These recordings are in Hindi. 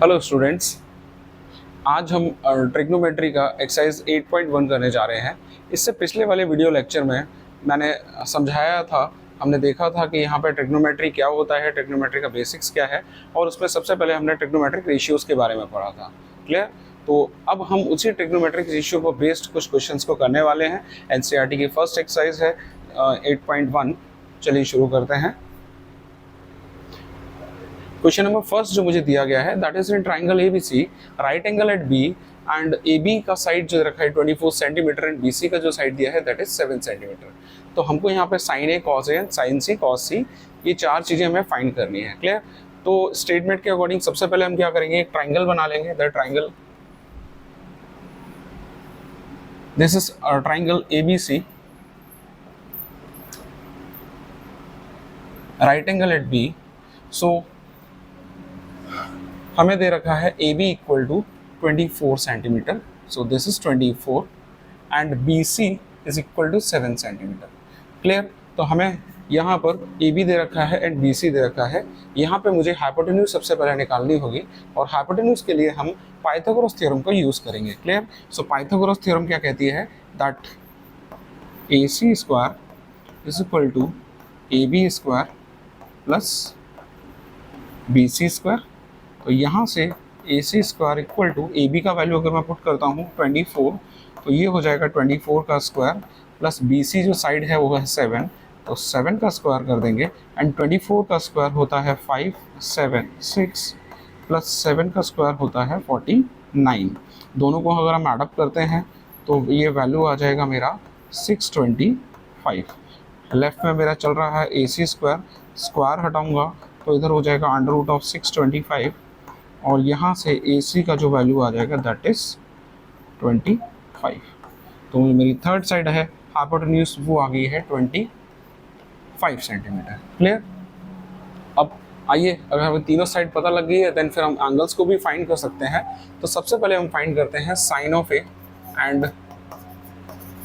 हेलो स्टूडेंट्स, आज हम ट्रिग्नोमेट्री का एक्सरसाइज 8.1 करने जा रहे हैं। इससे पिछले वाले वीडियो लेक्चर में मैंने समझाया था, हमने देखा था कि यहाँ पे ट्रिग्नोमेट्री क्या होता है, ट्रिग्नोमेट्री का बेसिक्स क्या है, और उसमें सबसे पहले हमने ट्रिग्नोमेट्रिक रेशियोज़ के बारे में पढ़ा था। क्लियर? तो अब हम उसी ट्रिग्नोमेट्रिक रेशियो को बेस्ड कुछ क्वेश्चंस को करने वाले हैं। एनसीईआरटी की फर्स्ट एक्सरसाइज है 8.1। चलिए शुरू करते हैं। क्वेश्चन नंबर फर्स्ट जो मुझे दिया गया है, that is in triangle ABC, right angle at B and A B का साइड जो रखा है 24 सेंटीमीटर एंड बी सी का जो साइड दिया है दैट इज 7 सेंटीमीटर। तो हमको यहाँ पे sign A cos A sign C cos सी ये चार चीज़ें हमें फाइंड करनी है। क्लियर? तो स्टेटमेंट के अकॉर्डिंग सबसे पहले हम क्या करेंगे, एक ट्राइंगल बना लेंगे। The triangle, this is triangle A B C, right angle at B. So हमें दे रखा है A B equal to 24 centimetre, so this is 24 and B C is equal to 7 centimetre. Clear? तो हमें यहाँ पर ए बी दे रखा है एंड बी सी दे रखा है। यहाँ पे मुझे हाइपोटेन्यूज सबसे पहले निकालनी होगी, और हाइपोटेन्यूज के लिए हम पाइथागोरस थ्योरम को यूज़ करेंगे। क्लियर? सो पाइथागोरस थ्योरम क्या कहती है, that A C square is equal to A B square plus B C square. तो यहाँ से A C square equal to A B का वैल्यू अगर मैं पुट करता हूँ 24, तो ये हो जाएगा 24 का स्क्वायर प्लस बी सी जो साइड है वो है 7, तो 7 का स्क्वायर कर देंगे एंड 24 का स्क्वायर होता है 5, 7, 6 प्लस 7 का स्क्वायर होता है 49। दोनों को अगर हम एडअप करते हैं तो ये वैल्यू आ जाएगा मेरा 625। लेफ्ट में मेरा चल रहा है ए सी स्क्वायर, स्क्वायर हटाऊँगा तो इधर हो जाएगा अंडर रूट ऑफ 625, और यहाँ से ए सी का जो वैल्यू आ जाएगा दैट इज 25। तो मेरी थर्ड साइड है हाइपोटेन्यूज वो आ गई है 25 सेंटीमीटर। क्लियर? अब आइए, अगर हमें तीनों साइड पता लग गई है देन फिर हम एंगल्स को भी फाइंड कर सकते हैं। तो सबसे पहले हम फाइंड करते हैं sine of A, and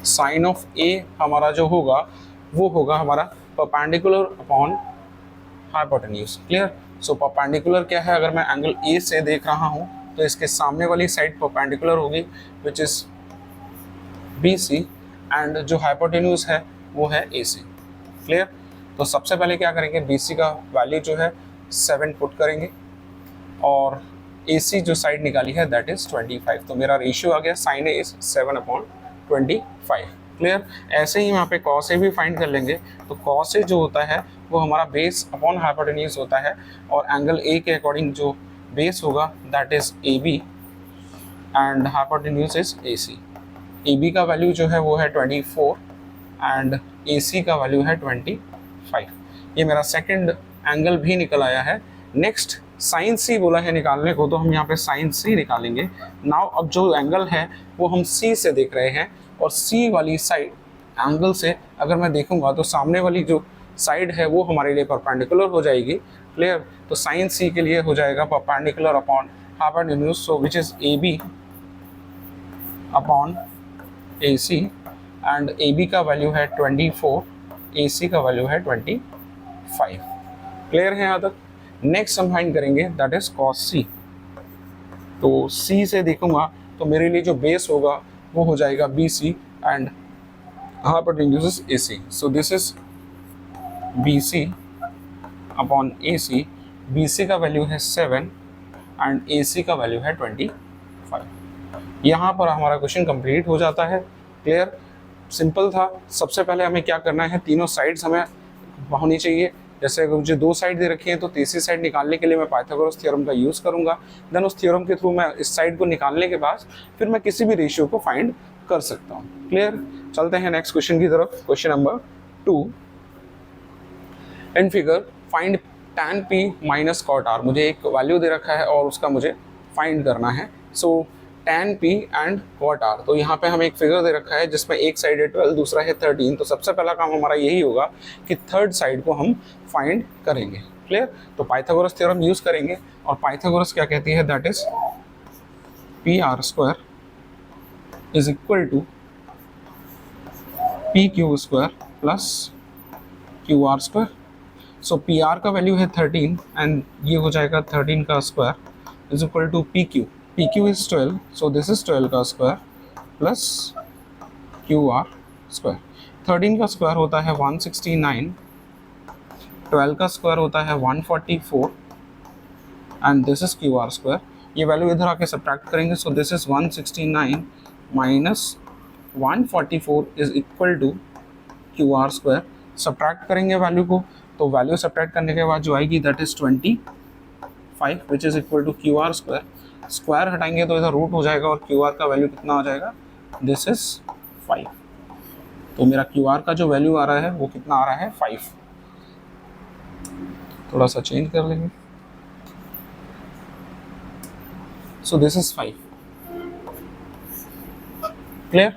sine of A हमारा जो होगा वो होगा हमारा perpendicular upon hypotenuse. Clear? So perpendicular क्या है, अगर मैं एंगल ए से देख रहा हूँ तो इसके सामने वाली साइड परपेंडिकुलर होगी which is B C, and जो हाइपोटेन्यूज है वो है ए सी। क्लियर? तो सबसे पहले क्या करेंगे, बी सी का वैल्यू जो है 7 पुट करेंगे, और ए सी जो साइड निकाली है दैट इज 25। तो मेरा रेशियो आ गया साइन ए इज 7/25। क्लियर? ऐसे ही यहाँ पे कॉस ए भी फाइंड कर लेंगे। तो कॉस ए जो होता है वो हमारा बेस अपॉन हाइपोटेन्यूज होता है, और एंगल ए के अकॉर्डिंग जो बेस होगा that is A B and hypotenuse is A C. A B का वैल्यू जो है वो है 24 एंड ए सी का वैल्यू है 25। ये मेरा सेकंड एंगल भी निकल आया है। नेक्स्ट साइन सी बोला है निकालने को, तो हम यहाँ पे साइन सी निकालेंगे। नाउ अब जो एंगल है वो हम सी से देख रहे हैं, और सी वाली साइड एंगल से अगर मैं देखूंगा तो सामने वाली जो साइड है वो हमारे लिए परपेंडिकुलर हो जाएगी। क्लियर? तो साइन सी के लिए हो जाएगा perpendicular upon hypotenuse, so which is A B upon A C, and A B का वैल्यू है 24, ए सी का वैल्यू है 25। क्लियर है यहाँ तक? नेक्स्ट हम फाइंड करेंगे दैट इज कॉस सी। तो सी से देखूंगा तो मेरे लिए जो बेस होगा वो हो जाएगा B C and hypotenuse is A C. So this is B C upon A C. B C का वैल्यू है 7 एंड ए सी का वैल्यू है 25। यहाँ पर हमारा क्वेश्चन कंप्लीट हो जाता है। क्लियर? सिंपल था। सबसे पहले हमें क्या करना है, तीनों साइड्स हमें होनी चाहिए। जैसे अगर मुझे दो साइड दे रखी है तो तीसरी साइड निकालने के लिए मैं पाइथागोरस थ्योरम का यूज़ करूंगा। देन उस थ्योरम के थ्रू मैं इस साइड को निकालने के बाद फिर मैं किसी भी रेशियो को फाइंड कर सकता हूँ। क्लियर? चलते हैं नेक्स्ट क्वेश्चन की तरफ। Question number 2, in figure find tan p minus cot r। मुझे एक वैल्यू दे रखा है और उसका मुझे फाइंड करना है। So tan p and cot r। तो यहाँ पे हमें एक फिगर दे रखा है जिसमें एक साइड है 12, दूसरा है 13। तो सबसे पहला काम हमारा यही होगा कि थर्ड साइड को हम फाइंड करेंगे। क्लियर? तो पाइथागोरस थ्योरम यूज़ करेंगे, और पाइथागोरस क्या कहती है, that is P R square is equal to P Q square plus Q R square. So P R का वैल्यू है 13 एंड ये हो जाएगा 13 का square is equal to P Q. P Q is 12, so this is 12 का square plus Q R square. 13 का स्क्वायर होता है 169, 12 का स्क्वायर होता है 144 and this is Q R square. ये वैल्यू इधर आके सब्ट्रैक्ट करेंगे, so this is 169 minus 144 is equal to Q R square. Subtract करेंगे वैल्यू को, तो वैल्यू सब्ट्रैक्ट करने के बाद जो आएगी that is 25 which is equal to Q R square. Square हटाएंगे तो इधर रूट हो जाएगा और क्यू आर का वैल्यू कितना आ जाएगा, दिस इज 5. तो मेरा क्यू आर का जो वैल्यू आ रहा है वो कितना आ रहा है, 5. थोड़ा सा चेंज कर लेंगे, सो दिस इज 5. क्लियर.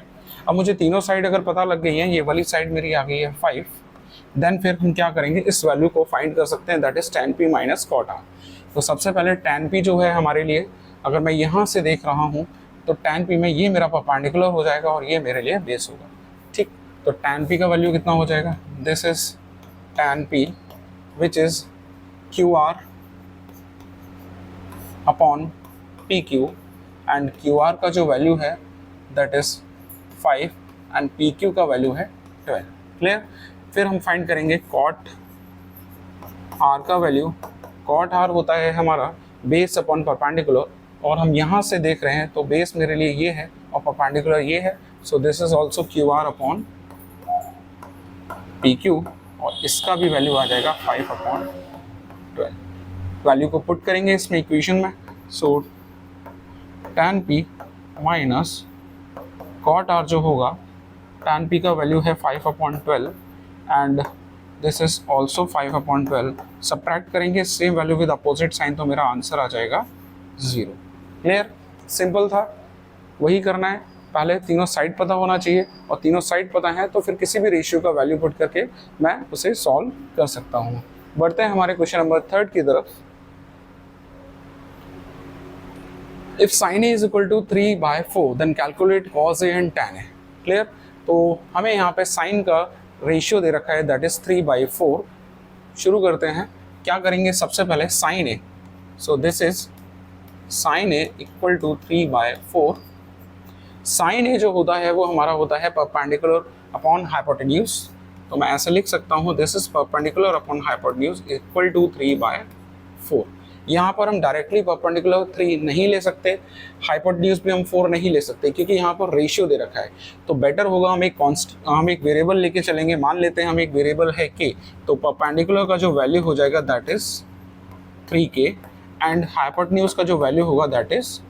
अब मुझे तीनों साइड अगर पता लग गई है, ये वाली साइड मेरी आ गई है 5, देन फिर हम क्या करेंगे, इस वैल्यू को फाइंड कर सकते हैं, that is tan p minus cot R. तो सबसे पहले tan p जो है हमारे लिए, अगर मैं यहाँ से देख रहा हूँ तो tan p में ये मेरा परपेंडिकुलर हो जाएगा और ये मेरे लिए बेस होगा. ठीक, तो tan p का वैल्यू कितना हो जाएगा, this is tan p which is Q R upon P Q and Q R का जो वैल्यू है that is 5 and P Q का वैल्यू है 12. क्लियर. फिर हम फाइंड करेंगे कॉट आर का वैल्यू. कॉट आर होता है हमारा बेस अपॉन परपेंडिकुलर, और हम यहाँ से देख रहे हैं तो बेस मेरे लिए ये है और परपेंडिकुलर ये है, so this is also Q R upon P Q, और इसका भी वैल्यू आ जाएगा 5 अपॉन 12. वैल्यू को पुट करेंगे इसमें इक्वेशन में, so tan p minus cot R जो होगा, tan p का वैल्यू है 5 upon 12 and this is also 5 upon 12. Subtract करेंगे same value with opposite sign, तो मेरा आंसर आ जाएगा 0. क्लियर. सिंपल था, वही करना है. पहले तीनों साइड पता होना चाहिए, और तीनों साइड पता है तो फिर किसी भी रेशियो का वैल्यू पुट करके मैं उसे सॉल्व कर सकता हूँ. बढ़ते हैं हमारे क्वेश्चन नंबर 3 की तरफ. If sin A is equal to 3/4 then calculate cos A and tan A. Clear. तो हमें यहाँ पे साइन का रेशियो दे रखा है दैट इज 3/4. शुरू करते हैं. क्या करेंगे, सबसे पहले sine A, so this is sine A equal to 3/4. Sine A जो होता है वो हमारा होता है परपेंडिकुलर अपॉन हाइपोटेन्यूज, तो मैं ऐसे लिख सकता हूँ this is perpendicular upon hypotenuse equal to 3/4. यहाँ पर हम डायरेक्टली परपेंडिकुलर 3 नहीं ले सकते, हाइपोटेन्यूज भी हम 4 नहीं ले सकते, क्योंकि यहाँ पर रेशियो दे रखा है. तो बेटर होगा हम एक वेरिएबल लेके चलेंगे. मान लेते हैं हम एक वेरिएबल है k, तो परपेंडिकुलर का जो वैल्यू हो जाएगा that is 3k and hypotenuse का जो वैल्यू होगा दैट इज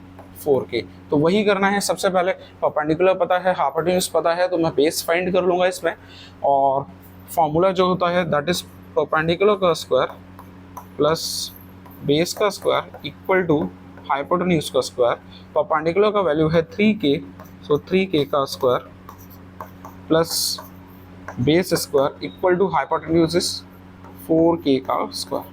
4k. तो वही करना है. सबसे पहले परपेंडिकुलर पता है, हाइपोटेन्यूज पता है, तो मैं बेस फाइंड कर लूँगा इसमें, और फॉर्मूला जो होता है दैट इज परपेंडिकुलर का स्क्वायर प्लस बेस का स्क्वायर इक्वल टू हाइपोटेन्यूज का स्क्वायर. परपेंडिकुलर का वैल्यू है 3k, सो 3k का square plus base square equal to hypotenuse is 4k का स्क्वायर.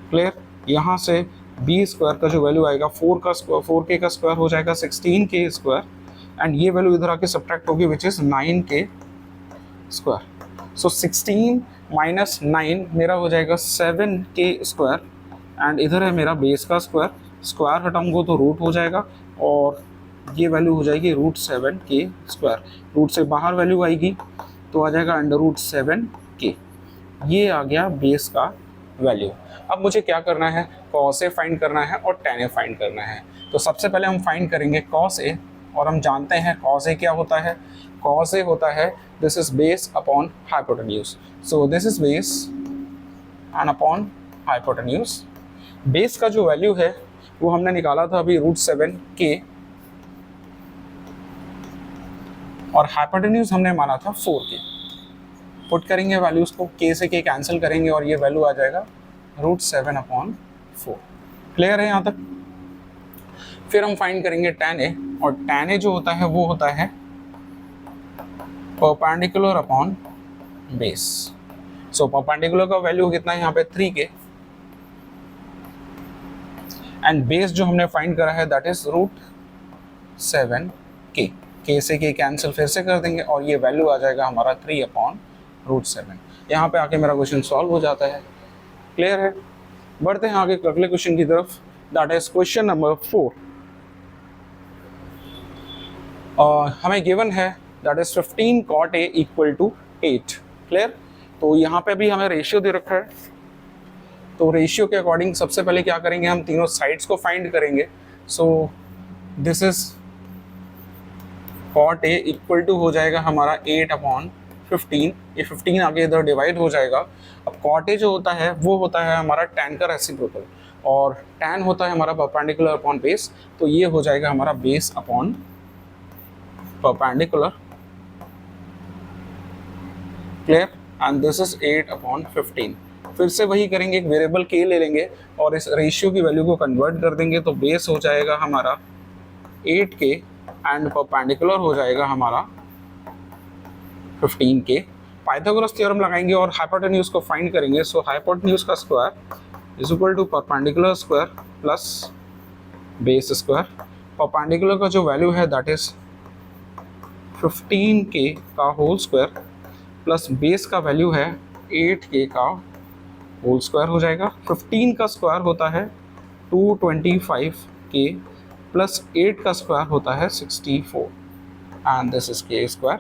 क्लियर. यहाँ से b स्क्वायर का जो वैल्यू आएगा 4k का स्क्वायर हो जाएगा 16k स्क्वायर, एंड ये वैल्यू इधर आके सब्ट्रैक्ट होगी which is 9k square. So 16 minus 9 मेरा हो जाएगा 7k स्क्वायर, एंड इधर है मेरा बेस का स्क्वायर. स्क्वायर हटाऊंगा तो रूट हो जाएगा, और ये वैल्यू हो जाएगी √7k स्क्वायर. रूट से बाहर वैल्यू आएगी तो आ जाएगा √7k. ये आ गया बेस का वैल्यू. अब मुझे क्या करना है, cos A फाइंड करना है और tan A फाइंड करना है. तो सबसे पहले हम फाइंड करेंगे cos A, और हम जानते हैं cos A क्या होता है. cos A होता है this is base upon hypotenuse, so this is base and upon hypotenuse. Base का जो वैल्यू है वो हमने निकाला था अभी √7k, और हाइपोटेन्यूज हमने माना था 4k. पुट करेंगे वैल्यूज को, k से k कैंसिल करेंगे और ये वैल्यू आ जाएगा √7/4. क्लियर है यहाँ तक. फिर हम फाइंड करेंगे tan A, और tan A जो होता है वो होता है perpendicular upon base. So perpendicular का वैल्यू कितना है यहाँ पे 3k, एंड बेस जो हमने फाइंड करा है दैट इज √7k. k से k कैंसिल फिर से कर देंगे और ये वैल्यू आ जाएगा हमारा 3/√7. यहाँ पे आके मेरा क्वेश्चन सॉल्व हो जाता है. क्लियर है. बढ़ते हैं आगे अगले क्वेश्चन की तरफ. That is question number 4। हमें गिवन है that is 15 cot A equal to 8। Clear? तो यहाँ पे भी हमें रेशियो दे रखा है, तो रेशियो के अकॉर्डिंग सबसे पहले क्या करेंगे, हम तीनों साइड्स को फाइंड करेंगे। So this is cot A equal to हो जाएगा हमारा 8/15, ये 15 आगे इधर डिवाइड हो जाएगा। अब cot A जो होता है वो होता है हमारा tan का रेसिप्रोकल, और tan होता है हमारा परपेंडिकुलर अपॉन बेस, तो ये हो जाएगा हमारा base upon perpendicular. Clear? And this is 8/15। फिर से वही करेंगे, एक वेरिएबल k ले लेंगे और इस रेशियो की वैल्यू को कन्वर्ट कर देंगे, तो बेस हो जाएगा हमारा 8k एंड परपेंडिकुलर हो जाएगा हमारा 15k। पाइथागोरस थ्योरम लगाएंगे और हाइपोटेन्यूज को फाइंड करेंगे। सो हाइपोटेन्यूज का square is equal to perpendicular square plus base square. Perpendicular का जो वैल्यू है दैट इज 15k का होल स्क्वायर प्लस बेस का वैल्यू है 8k का होल स्क्वायर हो जाएगा। 15 का स्क्वायर होता है 225k प्लस 8 का स्क्वायर होता है 64 and this is k square.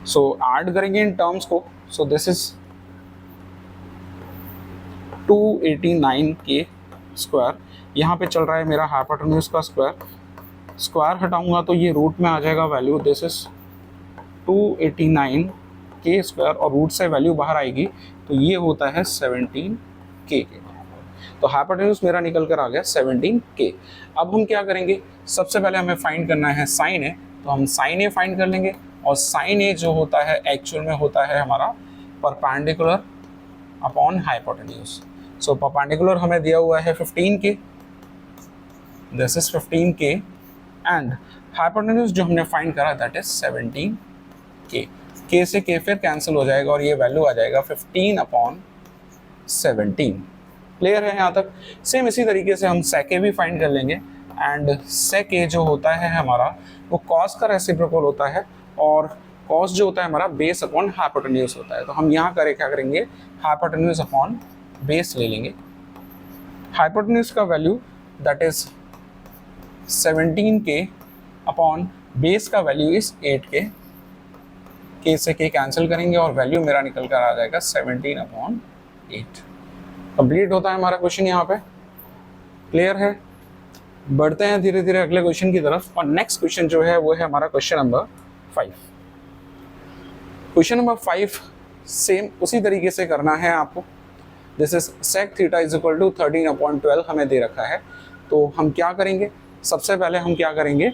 So add करेंगे इन टर्म्स को, सो दिस इज 289k स्क्वायर। यहाँ पे चल रहा है मेरा हाइपोटेन्यूज का स्क्वायर, स्क्वायर हटाऊंगा तो ये रूट में आ जाएगा value, this is 289k square, और रूट से वैल्यू बाहर आएगी तो ये होता है 17k के बराबर। तो हाइपोटेन्यूज मेरा निकल कर आ गया 17k। अब हम क्या करेंगे, सबसे पहले हमें फाइंड करना है साइन ए, तो हम साइन ए फाइंड कर लेंगे, और साइन ए जो होता है एक्चुअल में होता है हमारा perpendicular upon hypotenuse. So perpendicular हमें दिया हुआ है 15k, this is 15k, and hypotenuse जो हमने फाइंड करा दैट इज 17k। k से k फिर कैंसिल हो जाएगा और ये वैल्यू आ जाएगा 15/17। क्लियर है यहाँ तक? सेम इसी तरीके से हम sec a भी फाइंड कर लेंगे, एंड sec a जो होता है हमारा वो cos का रेसिप्रोकल होता है, और cos जो होता है हमारा बेस अपॉन हाइपोटेन्यूज होता है। तो हम यहाँ क्या करेंगे, हाइपोटेन्यूज अपॉन बेस ले लेंगे। हाइपोटेन्यूज का value that is 17k upon base का वैल्यू इज 8k, k से k कैंसिल करेंगे और वैल्यू मेरा निकल कर आ जाएगा 17/8। कंप्लीट होता है हमारा क्वेश्चन यहाँ पे। क्लियर है? बढ़ते हैं धीरे धीरे अगले क्वेश्चन की तरफ, और नेक्स्ट क्वेश्चन जो है वो है हमारा question number 5। Question number 5 same उसी तरीके से करना है आपको। This is sec theta is equal to 13/12 हमें दे रखा है। तो हम क्या करेंगे, सबसे पहले हम क्या करेंगे,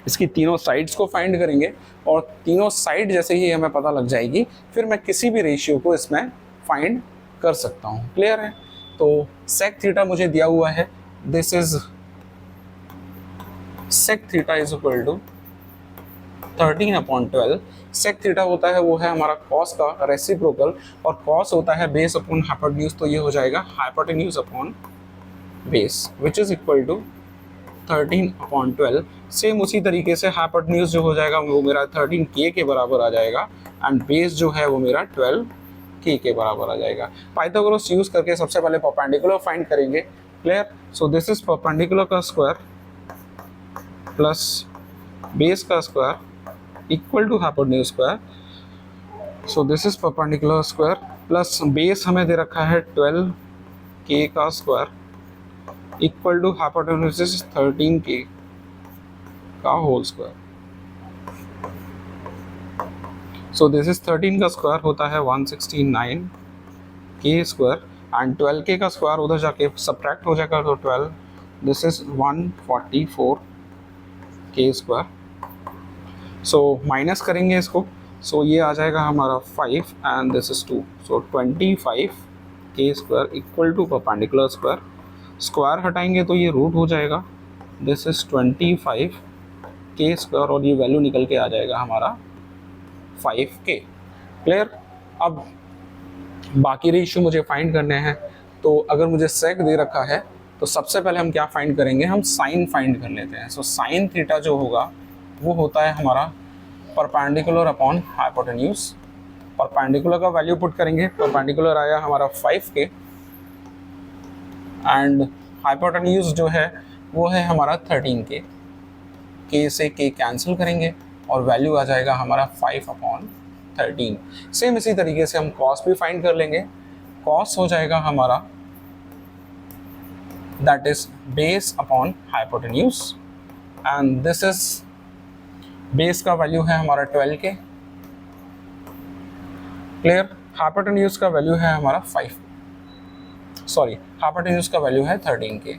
इसकी तीनों साइड्स को फाइंड करेंगे, और तीनों साइड जैसे ही हमें पता लग जाएगी फिर मैं किसी भी रेशियो को इसमें फाइंड कर सकता हूँ। क्लियर है? तो sec थीटा मुझे दिया हुआ है, this is sec theta is equal to 13/12। sec theta होता है वो है हमारा cos का रेसिप्रोकल, और cos होता है बेस अपॉन हाइपोटेन्यूज, तो ये हो जाएगा hypotenuse upon base which is equal to 13/12। Same उसी तरीके से हाइपोटेन्यूज जो हो जाएगा वो मेरा 13k के बराबर आ जाएगा, एंड बेस जो है वो मेरा 12k के बराबर आ जाएगा। पाइथागोरस यूज करके सबसे पहले परपेंडिकुलर फाइंड करेंगे। Clear? So this is perpendicular का स्क्वायर प्लस बेस का square equal to hypotenuse square. So this is perpendicular square plus base हमें दे रखा है 12k का square equal to hypotenuse 13k का whole square. So this is 13 का स्क्वायर होता है 169k स्क्वायर, एंड 12k का स्क्वायर उधर जाके सब्ट्रैक्ट हो जाएगा तो 12, this is 144k square. So minus करेंगे इसको, सो ये आ जाएगा हमारा 5 and this is 2, so 25k square equal to perpendicular square. Square हटाएंगे तो ये रूट हो जाएगा, दिस इज 25k स्क्वायर, और ये वैल्यू निकल के आ जाएगा हमारा 5k। क्लियर? अब बाकी रेशियो मुझे फाइंड करने हैं, तो अगर मुझे सेक दे रखा है तो सबसे पहले हम क्या फाइंड करेंगे, हम साइन फाइंड कर लेते हैं। सो साइन थीटा जो होगा वो होता है हमारा परपेंडिकुलर अपॉन हाइपोटेन्यूज। परपेंडिकुलर का वैल्यू पुट करेंगे, परपेंडिकुलर आया हमारा 5k, एंड हाइपोटेन्यूज जो है वो है हमारा 13k, k से k कैंसिल करेंगे और वैल्यू आ जाएगा हमारा 5/13। सेम इसी तरीके से हम कॉस भी फाइंड कर लेंगे। कॉस हो जाएगा हमारा that is base upon hypotenuse, and this is base का वैल्यू है हमारा 12k। क्लियर? हाइपोटेन्यूज का वैल्यू है हमारा हाइपोटेन्यूज का वैल्यू है 13k,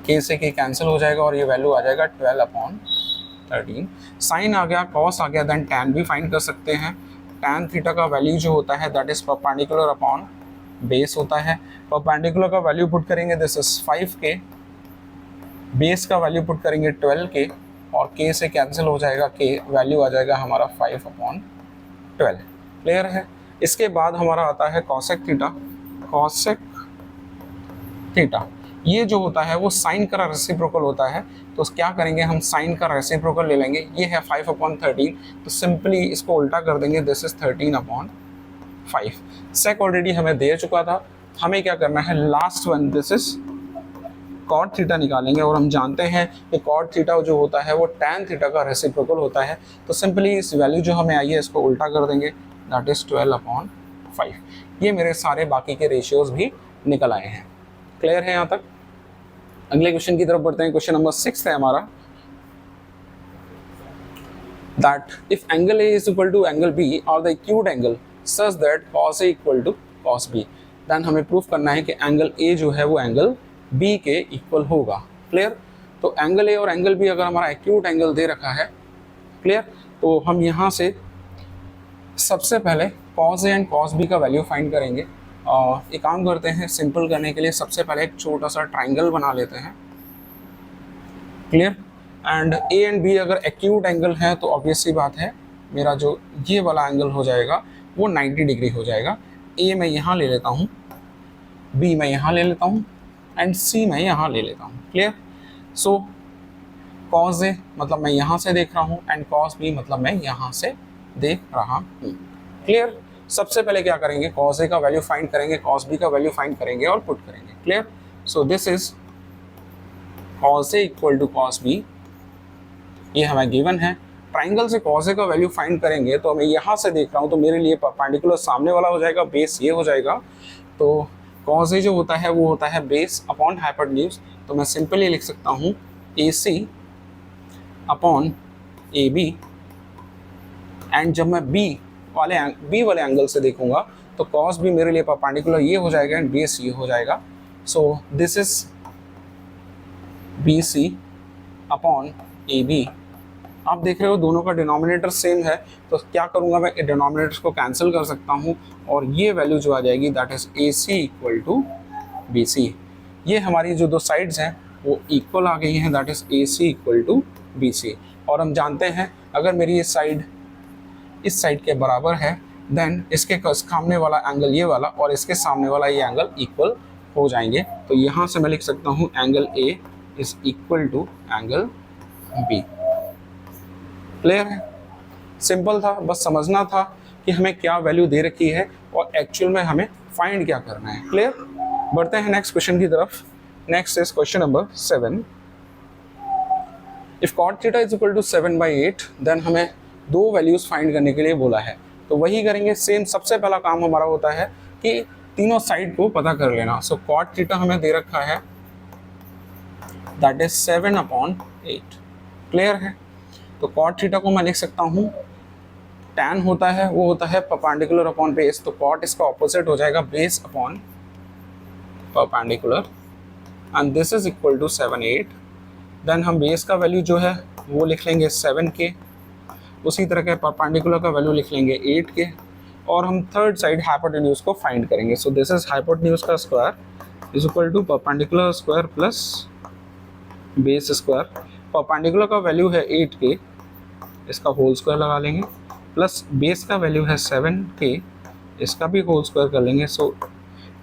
k से k कैंसिल हो जाएगा और ये वैल्यू आ जाएगा 12/13। साइन आ गया, कॉस आ गया, देन टैन भी फाइंड कर सकते हैं। टैन थीटा का वैल्यू जो होता है that is perpendicular upon base होता है। परपेंडिकुलर का वैल्यू पुट करेंगे दिस इज 5k, बेस का वैल्यू पुट करेंगे 12k और k से कैंसिल हो जाएगा, k वैल्यू आ जाएगा हमारा 5/12। क्लियर है? इसके बाद हमारा आता है कॉसेक थीटा। कॉसेक थीटा ये जो होता है वो साइन का रेसिप्रोकल होता है, तो क्या करेंगे हम साइन का रेसिप्रोकल ले लेंगे। ये है 5/13, तो सिंपली इसको उल्टा कर देंगे, दिस इज 13/5। सेक ऑलरेडी हमें दे चुका था, हमें क्या करना है last one this is cot theta निकालेंगे और हम जानते हैं कि कॉट थीटा जो होता है वो टैन थीटा का रेसिप्रोकल होता है, तो सिंपली इस वैल्यू जो हमें आई है इसको उल्टा कर देंगे, दैट इज 12/5। ये मेरे सारे बाकी के रेशियोज भी निकल आए हैं। क्लियर है यहाँ तक? अगले क्वेश्चन की तरफ बढ़ते हैं। क्वेश्चन नंबर 6 है हमारा, that if angle A is equal to angle B और the acute angle such that cos A equal to cos B, then हमें प्रूफ करना है कि एंगल ए जो है वो एंगल बी के इक्वल होगा। क्लियर? तो एंगल ए और एंगल बी अगर हमारा एक्यूट एंगल दे रखा है, क्लियर, तो हम यहाँ से सबसे पहले cos A and cos B का वैल्यू फाइंड करेंगे। एक काम करते हैं, सिंपल करने के लिए सबसे पहले एक छोटा सा ट्राइंगल बना लेते हैं। Clear? And A and B अगर एक्यूट एंगल है तो ऑब्वियस सी बात है मेरा जो ये वाला एंगल हो जाएगा वो 90 डिग्री हो जाएगा। ए मैं यहाँ ले लेता हूँ, बी मैं यहाँ ले लेता हूँ एंड सी मैं यहाँ ले लेता हूँ। क्लियर? सो कॉस ए मतलब मैं यहाँ से देख रहा हूँ एंड कॉस बी मतलब मैं यहाँ से देख रहा हूँ। क्लियर? सबसे पहले क्या करेंगे, कॉस ए का वैल्यू फाइंड करेंगे, कॉस बी का वैल्यू फाइंड करेंगे और पुट करेंगे। Clear? So this is cos A equal to cos B, ये हमें गिवन है। ट्राइंगल से कॉस ए का वैल्यू फाइंड करेंगे तो मैं यहाँ से देख रहा हूँ तो मेरे लिए परपेंडिकुलर सामने वाला हो जाएगा, बेस ये हो जाएगा। तो कॉस ए जो होता है वो होता है बेस अपॉन हाइपोटेन्यूज, तो मैं सिंपली लिख सकता हूँ ए सी अपॉन ए बी, एंड जब मैं बी वाले एंगल से देखूंगा तो कॉस बी मेरे लिए परपेंडिकुलर ये हो जाएगा एंड बेस ये हो जाएगा। So this is B C upon A B. आप देख रहे हो दोनों का डिनोमिनेटर सेम है, तो क्या करूंगा मैं डिनोमिनेटर्स को कैंसिल कर सकता हूं और ये वैल्यू जो आ जाएगी that is A C equal to B C. ये हमारी जो दो साइड्स हैं वो इक्वल आ गई हैं, that is A C equal to B C. और हम जानते हैं अगर मेरी ये साइड इस साइड के बराबर है देन इसके सामने वाला एंगल ये वाला और इसके सामने वाला ये एंगल इक्वल हो जाएंगे। तो यहाँ से मैं लिख सकता हूँ angle A is equal to angle B. Clear है? सिंपल था, बस समझना था कि हमें क्या वैल्यू दे रखी है और एक्चुअल में हमें फाइंड क्या करना है। क्लियर? बढ़ते हैं नेक्स्ट क्वेश्चन की तरफ। Next is question number 7। If cot थीटा इज इक्वल टू 7/8 देन हमें दो वैल्यूज फाइंड करने के लिए बोला है, तो वही करेंगे सेम। सबसे पहला काम हमारा होता है कि तीनों साइड को पता कर लेना। सो cot थीटा हमें दे रखा है दैट इज 7/8। क्लियर है? तो cot थीटा को मैं लिख सकता हूँ tan होता है वो होता है परपेंडिकुलर अपॉन बेस, तो cot इसका ऑपोजिट हो जाएगा base upon perpendicular and this is equal to 7/8। Then हम बेस का वैल्यू जो है वो लिख लेंगे 7k, उसी तरह के परपेंडिकुलर का वैल्यू लिख लेंगे 8k और हम थर्ड साइड हाइपोटेन्यूज को फाइंड करेंगे। सो दिस इज हाइपोटेन्यूज का square is equal to perpendicular square plus base square. Perpendicular का वैल्यू है 8k, इसका होल स्क्वायर लगा लेंगे, प्लस बेस का वैल्यू है 7k, इसका भी होल स्क्वायर कर लेंगे। सो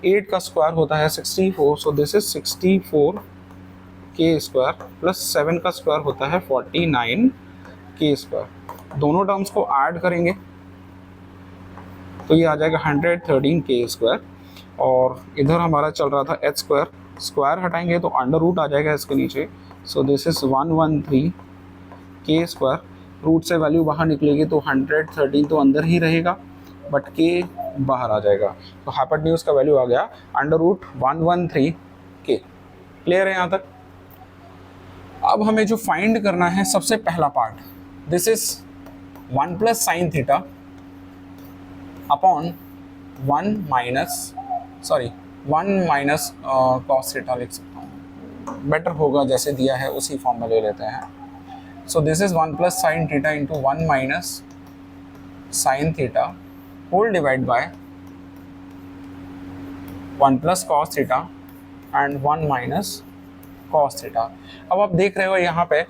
8 का स्क्वायर होता है 64, सो this is 64k square plus 7 का स्क्वायर होता है 49k स्क्वायर। दोनों टर्म्स को ऐड करेंगे तो ये आ जाएगा 113k स्क्वायर और इधर हमारा चल रहा था h स्क्वायर, स्क्वायर हटाएंगे तो अंडर रूट आ जाएगा इसके नीचे, सो दिस इज 113 के स्क्वायर, रूट से वैल्यू बाहर निकलेगी तो 113 तो अंदर ही रहेगा बट के बाहर आ जाएगा, तो हाइपोटेन्यूज का वैल्यू आ गया अंडर रूट 113 के। क्लियर है यहाँ तक? अब हमें जो फाइंड करना है सबसे पहला part, this is 1 plus sine theta upon 1 minus cos theta लिख सकता हूँ, बेटर होगा जैसे दिया है उसी फॉर्म में ले लेते हैं। So this is 1 plus sine theta into 1 minus sine theta whole divide by 1 plus cos theta and 1 minus cos theta. अब आप देख रहे हो यहाँ पे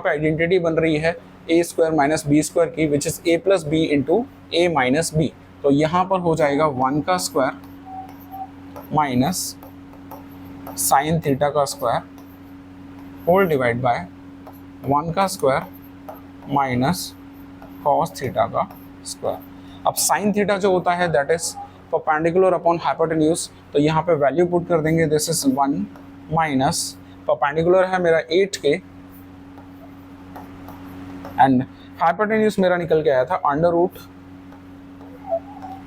आइडेंटिटी बन रही है A square minus B square की, which is A plus B into A minus B. तो यहाँ पर हो जाएगा 1 का स्क्वायर माइनस साइन थीटा का स्क्वायर होल डिवाइड बाय 1 का स्क्वायर माइनस कॉस थीटा का स्क्वायर। अब साइन थीटा जो होता है that is perpendicular upon hypotenuse, तो यहाँ पे वैल्यू पुट कर देंगे, दिस इज 1 माइनस परपेंडिकुलर है मेरा 8 के एंड हाइपोटेन्यूज मेरा निकल के आया था अंडर रूट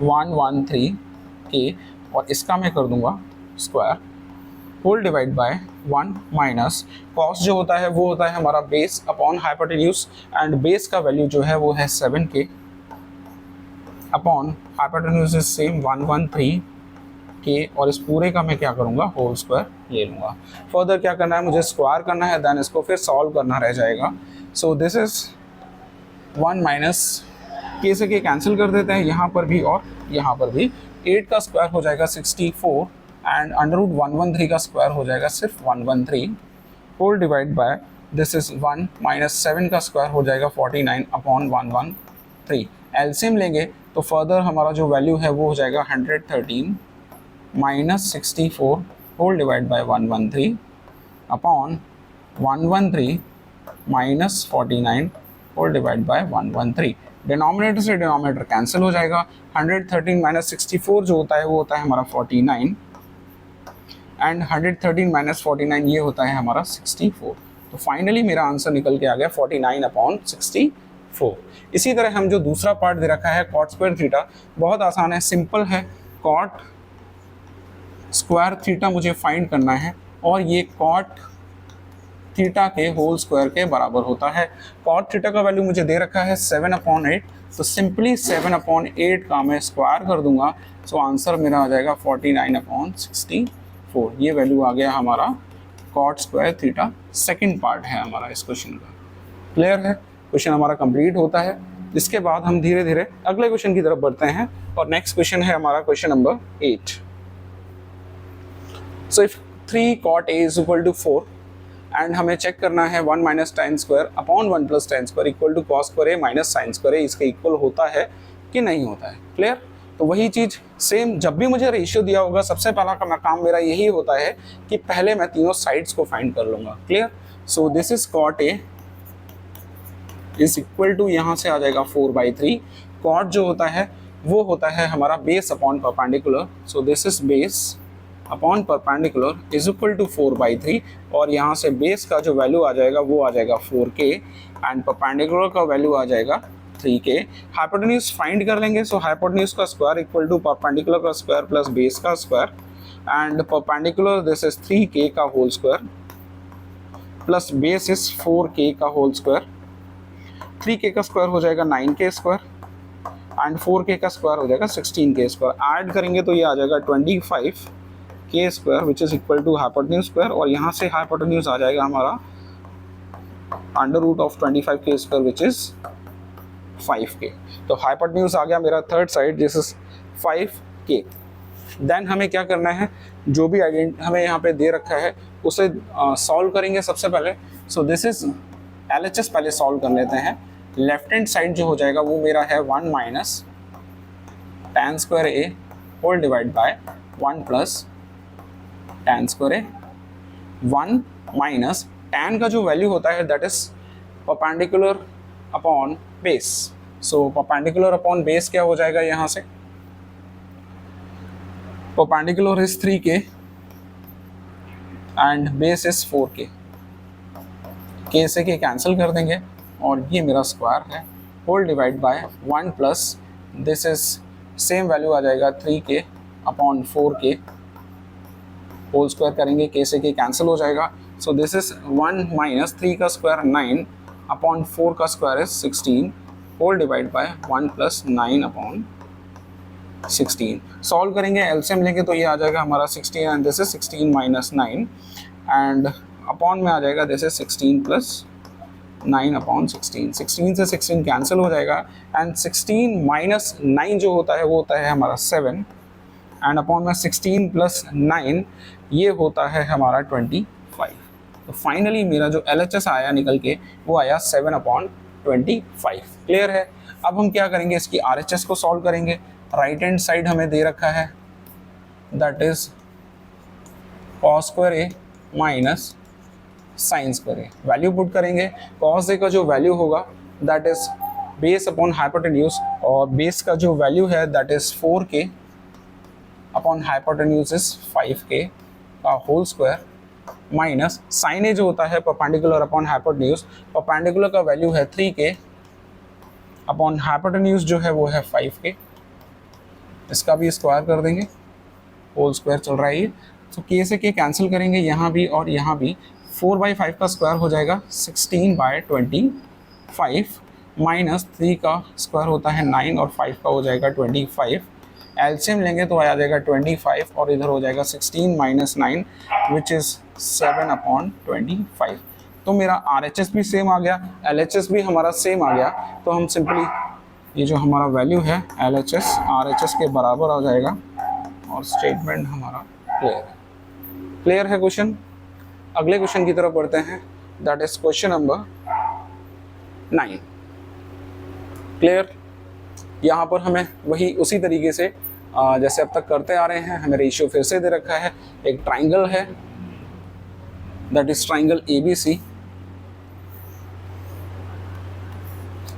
113 के, और इसका मैं कर दूंगा square whole divide by 1 minus cos जो होता है वो होता है हमारा base upon hypotenuse, and base का वैल्यू जो है वो है 7 के अपॉन हाइपोटेन्यूज इज सेम 113 के, और इस पूरे का मैं क्या करूँगा होल स्क्वायर ले लूँगा। फर्दर क्या करना है, मुझे स्क्वायर करना है, देन इसको फिर सॉल्व करना रह जाएगा। सो दिस इज 1 माइनस के से के कैंसिल कर देते हैं यहाँ पर भी और यहाँ पर भी, 8 का स्क्वायर हो जाएगा 64 एंड अंडर रूट 113 का स्क्वायर हो जाएगा सिर्फ 113 whole divide by this is 1 minus 7 का स्क्वायर हो जाएगा 49 अपॉन 113। एलसीएम लेंगे तो फर्दर हमारा जो वैल्यू है वो हो जाएगा 113 minus 64 whole divide by 113 upon 113 minus 49 whole divide by 113। Denominator से डिनोमिनेटर कैंसिल हो जाएगा, 113 माइनस 64 जो होता है वो होता है हमारा 49 एंड 113 माइनस 49 ये होता है हमारा 64। तो फाइनली मेरा आंसर निकल के आ गया 49 अपॉन 64। इसी तरह हम जो दूसरा पार्ट दे रखा है कॉट स्क्वायर थीटा, बहुत आसान है, सिंपल है, कॉट स्क्वायर थीटा मुझे फाइंड करना है और ये कॉट थीटा के होल स्क्वायर के बराबर होता है। कॉट थीटा का वैल्यू मुझे दे रखा है 7/8, तो सिंपली 7/8 का मैं स्क्वायर कर दूंगा, सो आंसर मेरा आ जाएगा 49/64। ये वैल्यू आ गया हमारा cot square theta. Second part है हमारा इस क्वेश्चन का। क्लियर है? क्वेश्चन हमारा कंप्लीट होता है। इसके बाद हम धीरे धीरे अगले क्वेश्चन की तरफ बढ़ते हैं और नेक्स्ट क्वेश्चन है हमारा question number 8। So if 3 cot A is equal to 4 and हमें चेक करना है 1 minus tan square upon 1 plus tan square equal to cos square A minus sin square A इसके इक्वल होता है कि नहीं होता है। क्लियर? तो वही चीज़ सेम, जब भी मुझे रेशियो दिया होगा सबसे पहला काम मेरा यही होता है कि पहले मैं तीनों साइड्स को फाइंड कर लूँगा। Clear? So this is cot A is equal to, यहाँ से आ जाएगा 4/3। cot जो होता है वो होता है हमारा base upon perpendicular, so this is base upon perpendicular is equal to 4/3, और यहाँ से बेस का जो वैल्यू आ जाएगा वो आ जाएगा 4k एंड परपेंडिकुलर का वैल्यू आ जाएगा 3k। हाइपोटेन्यूज फाइंड कर लेंगे, सो हाइपोटेन्यूज का स्क्वायर इक्वल टू परपेंडिकुलर का स्क्वायर प्लस बेस का square and perpendicular this is 3k का whole square plus base is 4k का होल स्क्वायर। 3k का स्क्वायर हो जाएगा 9k स्क्वायर एंड 4k का स्क्वायर हो जाएगा 16k स्क्वायर। ऐड करेंगे तो ये आ जाएगा 25k square which is equal to hypotenuse square, और यहाँ से हाइपोटेन्यूज आ जाएगा हमारा under root of 25k square which is 5k। तो हाइपोटेन्यूज आ गया मेरा third side, this is 5k। Then हमें क्या करना है, जो भी हमें यहाँ पे दे रखा है उसे सॉल्व करेंगे सबसे पहले। सो दिस इज LHS पहले सॉल्व कर लेते हैं। लेफ्ट हैंड साइड जो हो जाएगा वो मेरा है 1 minus tan square A whole divide by 1 plus tan square A। 1 minus tan का जो वैल्यू होता है that is perpendicular upon base, so perpendicular upon base क्या हो जाएगा, यहाँ से perpendicular is 3k and base is 4k, k से k कैंसिल कर देंगे और ये मेरा स्क्वायर है, whole divide by 1 plus this is same value आ जाएगा 3k upon 4k, whole square करेंगे, k से k कैंसिल हो जाएगा, सो दिस इज 1 माइनस 3 का स्क्वायर 9 अपॉन 4 का square is 16, whole divide by 1 plus 9 upon 16। Solve करेंगे, एलसीएम लेंगे तो ये आ जाएगा हमारा 16 and this is 16 minus 9 and upon में आ जाएगा दिस इज 16 प्लस 9 अपॉन 16। 16 से 16 कैंसिल हो जाएगा एंड 16 माइनस 9 जो होता है वो होता है हमारा 7 एंड अपॉन में 16 प्लस 9 ये होता है हमारा 25। तो फाइनली मेरा जो LHS आया निकल के वो आया 7 अपॉन 25। क्लियर है। अब हम क्या करेंगे, इसकी RHS को सॉल्व करेंगे। राइट हैंड साइड हमें दे रखा है that is cos square A minus sine square A. Value put करेंगे, cos ए का जो वैल्यू होगा that is base upon hypotenuse और बेस का जो वैल्यू है that is 4k upon hypotenuse is 5k का होल स्क्वायर माइनस साइन ए जो होता है परपेंडिकुलर अपॉन हाइपोटेन्यूज, परपेंडिकुलर का वैल्यू है 3k अपॉन हाइपोटेन्यूज जो है वो है 5k, इसका भी स्क्वायर कर देंगे, होल स्क्वायर चल रहा है ये, तो k से k कैंसिल करेंगे यहाँ भी और यहाँ भी, 4/5 का स्क्वायर हो जाएगा 16/25 माइनस 3 का स्क्वायर होता है 9 और 5 का हो जाएगा 25। एलसीएम लेंगे तो आ जाएगा 25 और इधर हो जाएगा 16 माइनस 9 विच इज़ 7 अपॉन 25। तो मेरा RHS भी सेम आ गया, LHS भी हमारा सेम आ गया, तो हम सिंपली ये जो हमारा वैल्यू है LHS RHS के बराबर आ जाएगा और स्टेटमेंट हमारा क्लियर है। क्लियर है क्वेश्चन। अगले क्वेश्चन की तरफ बढ़ते हैं, that is question number 9। Clear. यहाँ पर हमें वही उसी तरीके से जैसे अब तक करते आ रहे हैं, हमें रेशियो फिर से दे रखा है। एक ट्राइंगल है that is triangle ABC,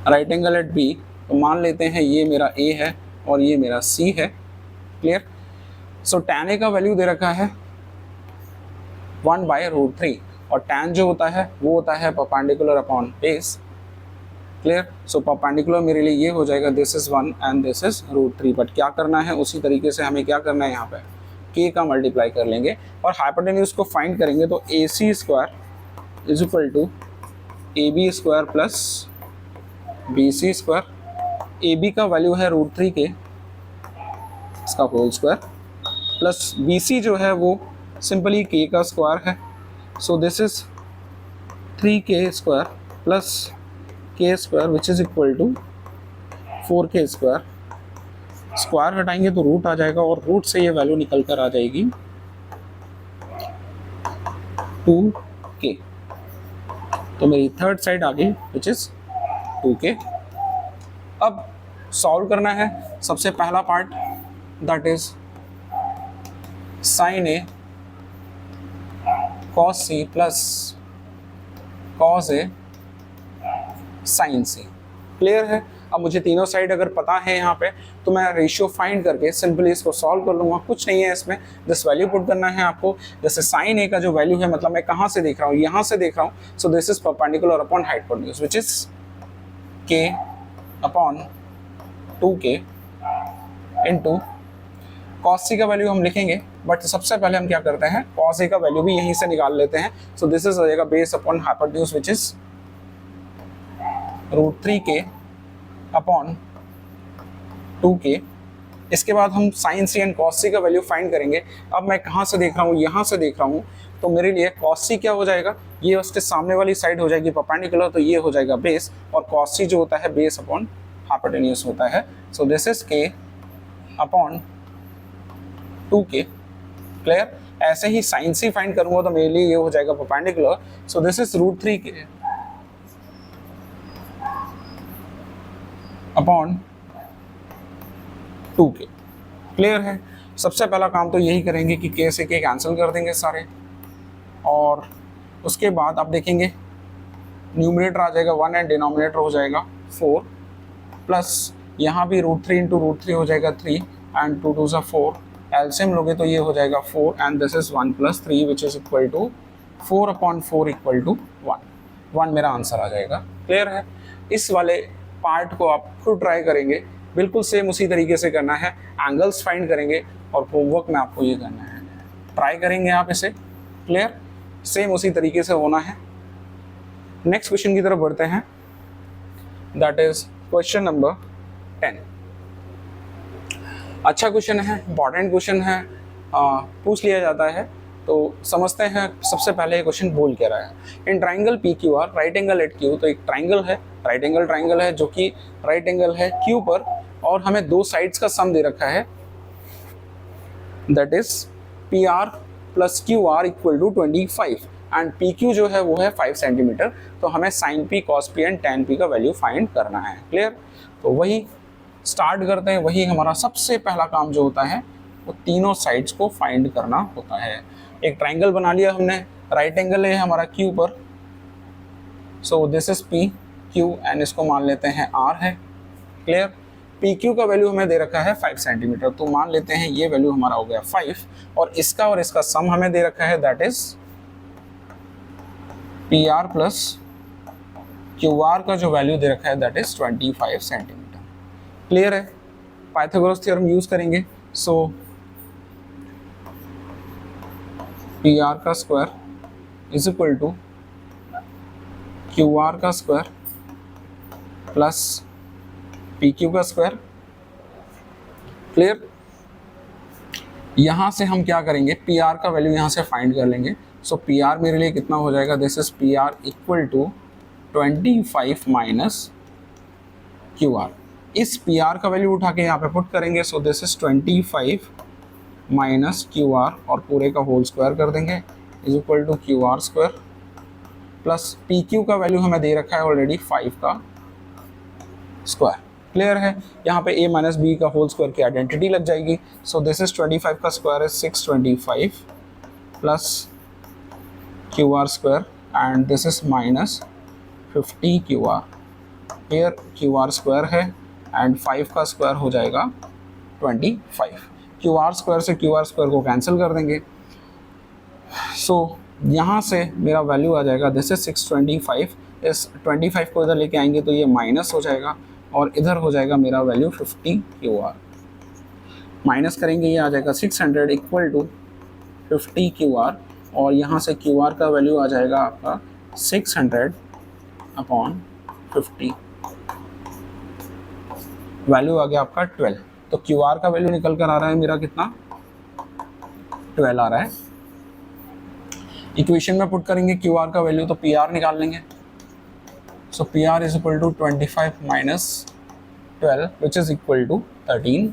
right angle at B। तो मान लेते हैं ये मेरा A है और ये मेरा C है। क्लियर। सो tan A का वैल्यू दे रखा है 1/√3 और tan जो होता है वो होता है perpendicular upon base. Clear. So perpendicular मेरे लिए ये हो जाएगा this is 1 and this is √3, but क्या करना है उसी तरीके से हमें क्या करना है, यहाँ पे k का मल्टीप्लाई कर लेंगे और हाइपोटेन्यूज को फाइंड करेंगे। तो AC square is equal to AB square plus BC square. AB का वैल्यू है √3k, इसका होल स्क्वायर, प्लस BC जो है वो सिंपली k का स्क्वायर है। So this is 3k square plus k square which is equal to 4k square. Square हटाएंगे तो रूट आ जाएगा और रूट से ये वैल्यू निकल कर आ जाएगी 2k। तो मेरी थर्ड साइड आ गई विच इज 2k। अब सॉल्व करना है। सबसे पहला part that is sine A cos C plus cos A sine C। Clear है। अब मुझे तीनों साइड अगर पता है यहाँ पे तो मैं रेशियो फाइंड करके सिंपली इसको सॉल्व कर लूँगा। कुछ नहीं है इसमें, दिस वैल्यू पुट करना है आपको। जैसे साइन A का जो वैल्यू है, मतलब मैं कहाँ से देख रहा हूँ, यहाँ से देख रहा हूँ। सो this is perpendicular upon hypotenuse which is k upon 2k into cos C का वैल्यू हम लिखेंगे, बट सबसे पहले हम क्या करते हैं, cos A का वैल्यू भी यहीं से निकाल लेते हैं। सो दिस इज हो जाएगा base upon hypotenuse which is √3k upon 2k। इसके बाद हम sine C and cos C का वैल्यू फाइंड करेंगे। अब मैं कहाँ से देख रहा हूँ, यहाँ से देख रहा हूँ, तो मेरे लिए cos C क्या हो जाएगा, ये उसके सामने वाली साइड हो जाएगी परपेंडिकुलर, तो ये हो जाएगा बेस, और cos C जो होता है बेस अपॉन हाइपोटेन्यूज होता है। So this is k upon 2k। Clear. ऐसे ही साइन C फाइंड करूंगा तो मेरे लिए ये हो जाएगा perpendicular. So this is √3k upon 2k। Clear है। सबसे पहला काम तो यही करेंगे कि k से k कैंसिल कर देंगे सारे, और उसके बाद आप देखेंगे न्यूमरेटर आ जाएगा 1 एंड डिनोमिनेटर हो जाएगा 4, प्लस यहाँ भी √3 इंटू √3 हो जाएगा 3 एंड 2 2 4 एलसीएम लोगे तो ये हो जाएगा 4 and this is 1 + 3 which is equal to 4/4 equal to 1 मेरा आंसर आ जाएगा। क्लियर है? इस वाले पार्ट को आप खुद ट्राई करेंगे, बिल्कुल सेम उसी तरीके से करना है, एंगल्स फाइंड करेंगे और होमवर्क में आपको ये करना है, ट्राई करेंगे आप इसे। क्लियर? सेम उसी तरीके से होना है। नेक्स्ट क्वेश्चन की तरफ बढ़ते हैं, दैट इज क्वेश्चन नंबर 10। अच्छा क्वेश्चन है, इंपॉर्टेंट क्वेश्चन है, पूछ लिया जाता है तो समझते हैं सबसे पहले ये क्वेश्चन बोल क्या रहा है। In triangle P Q R right angle at Q, तो एक ट्राइंगल है, राइट एंगल ट्राइंगल है जो कि राइट एंगल है क्यू पर और हमें दो साइड्स का सम दे रखा है, that is P R plus Q R equal to 25 and P Q जो है वो है 5 सेंटीमीटर। तो हमें sine P, cos P and tan P का वैल्यू फाइंड करना है। क्लियर? तो वही स्टार्ट करते हैं। वही हमारा सबसे पहला काम जो होता है वो तीनों साइड्स को फाइंड करना होता है। एक ट्राइंगल बना लिया हमने, राइट एंगल है हमारा क्यू पर, सो this is P Q and इसको मान लेते हैं आर है। क्लियर? पी क्यू का वैल्यू हमें दे रखा है 5 सेंटीमीटर, तो मान लेते हैं ये वैल्यू हमारा हो गया 5 और इसका सम हमें दे रखा है, that is P R plus Q R का जो वैल्यू दे रखा है दैट इज 25 सेंटीमीटर। क्लियर है? पाइथागोरस थ्योरम यूज करेंगे, सो पी आर का square is equal to Q R का स्क्वायर प्लस पी क्यू का स्क्वायर। क्लियर? यहां से हम क्या करेंगे, पी आर का वैल्यू यहां से फाइंड कर लेंगे। सो पी आर मेरे लिए कितना हो जाएगा, this is P R equal to 25 minus Q R. इस पी आर का वैल्यू उठा के यहाँ पे पुट करेंगे, so this is 25 minus Q R और पूरे का होल स्क्वायर कर देंगे is equal to Q R square plus P Q का वैल्यू हमें दे रखा है ऑलरेडी 5 का स्क्वायर। क्लियर है? यहाँ पे a माइनस बी का होल स्क्वायर की आइडेंटिटी लग जाएगी। सो दिस इज 25 का square is 625 plus Q R square and this is minus 50 Q R. Clear? Q R square है एंड 5 का स्क्वायर हो जाएगा 25। क्यू आर स्क्वायर से क्यू आर स्क्वायर को कैंसिल कर देंगे। सो यहाँ से मेरा वैल्यू आ जाएगा, दिस इज 625, इस 25 को इधर लेके आएंगे तो ये माइनस हो जाएगा और इधर हो जाएगा मेरा वैल्यू 50 क्यू आर। माइनस करेंगे ये आ जाएगा 600 इक्वल टू 50 क्यू आर और यहाँ से क्यू आर का वैल्यू आ जाएगा आपका 600/50, वैल्यू आ गया आपका 12। तो क्यू आर का वैल्यू निकल कर आ रहा है मेरा कितना, 12 आ रहा है। इक्वेशन में पुट करेंगे क्यू आर का वैल्यू तो पी आर निकाल लेंगे। So P R is equal to 25 minus 12 which is equal to 13।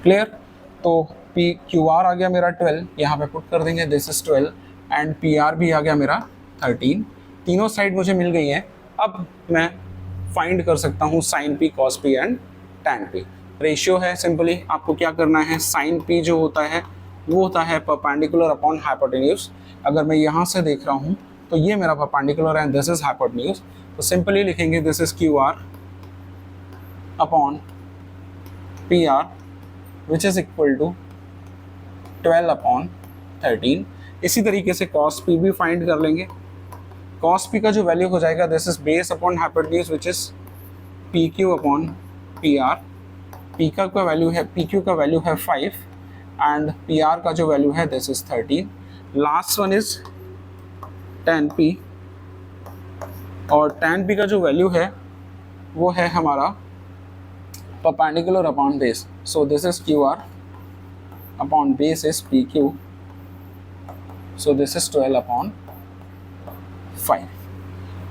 Clear? तो पी क्यू आर आ गया मेरा 12, यहाँ पे पुट कर देंगे, this is 12 and P R भी आ गया मेरा 13। तीनों साइड मुझे मिल गई हैं। अब मैं फाइंड कर सकता हूँ sine P, cos P and tan P. Ratio है, सिंपली आपको क्या करना है, साइन पी जो होता है वो होता है परपेंडिकुलर अपॉन हाइपोटेन्यूज। अगर मैं यहाँ से देख रहा हूँ तो ये मेरा परपेंडिकुलर है, दिस इज हाइपोटेन्यूज। तो सिंपली लिखेंगे this is Q R upon P R which is equal to 12/13। इसी तरीके से कॉस पी भी फाइंड कर लेंगे। कॉस पी का जो वैल्यू हो जाएगा, this is base upon hypotenuse which is P Q upon P are. P का वैल्यू है, पी क्यू का वैल्यू है 5 एंड पी आर का जो वैल्यू है this is 13। Last one is tan P और टैन पी का जो वैल्यू है वो है हमारा perpendicular upon base. So this is Q R upon base is P Q, so this is 12/5।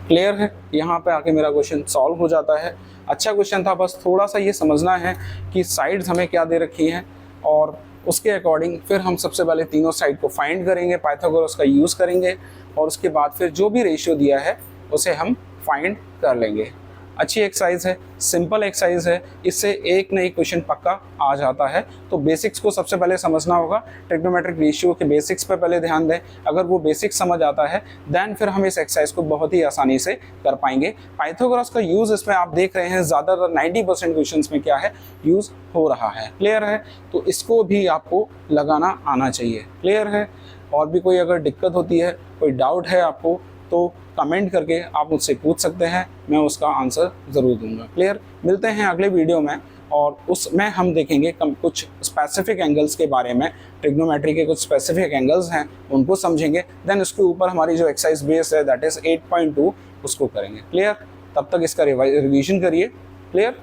Clear है? यहाँ पे आके मेरा क्वेश्चन सॉल्व हो जाता है। अच्छा क्वेश्चन था, बस थोड़ा सा ये समझना है कि साइड्स हमें क्या दे रखी हैं और उसके अकॉर्डिंग फिर हम सबसे पहले तीनों साइड को फाइंड करेंगे, पाइथागोरस का यूज़ करेंगे और उसके बाद फिर जो भी रेशियो दिया है उसे हम फाइंड कर लेंगे। अच्छी एक्सरसाइज है, सिंपल एक्सरसाइज है, इससे एक न एक क्वेश्चन पक्का आ जाता है। तो बेसिक्स को सबसे पहले समझना होगा, ट्रिग्नोमेट्रिक रेशियो के बेसिक्स पे पहले ध्यान दें। अगर वो बेसिक्स समझ आता है देन फिर हम इस एक्सरसाइज को बहुत ही आसानी से कर पाएंगे। पाइथागोरस का यूज़ इसमें आप देख रहे हैं ज़्यादातर 90% क्वेश्चंस में क्या है यूज़ हो रहा है। क्लियर है? तो इसको भी आपको लगाना आना चाहिए। क्लियर है? और भी कोई अगर दिक्कत होती है, कोई डाउट है आपको, तो कमेंट करके आप मुझसे पूछ सकते हैं, मैं उसका आंसर ज़रूर दूंगा। क्लियर? मिलते हैं अगले वीडियो में और उसमें हम देखेंगे कुछ स्पेसिफिक एंगल्स के बारे में, ट्रिग्नोमेट्री के कुछ स्पेसिफिक एंगल्स हैं उनको समझेंगे, देन उसके ऊपर हमारी जो एक्सरसाइज बेस है दैट इज़ 8.2 उसको करेंगे। क्लियर? तब तक इसका रिवीजन करिए। क्लियर?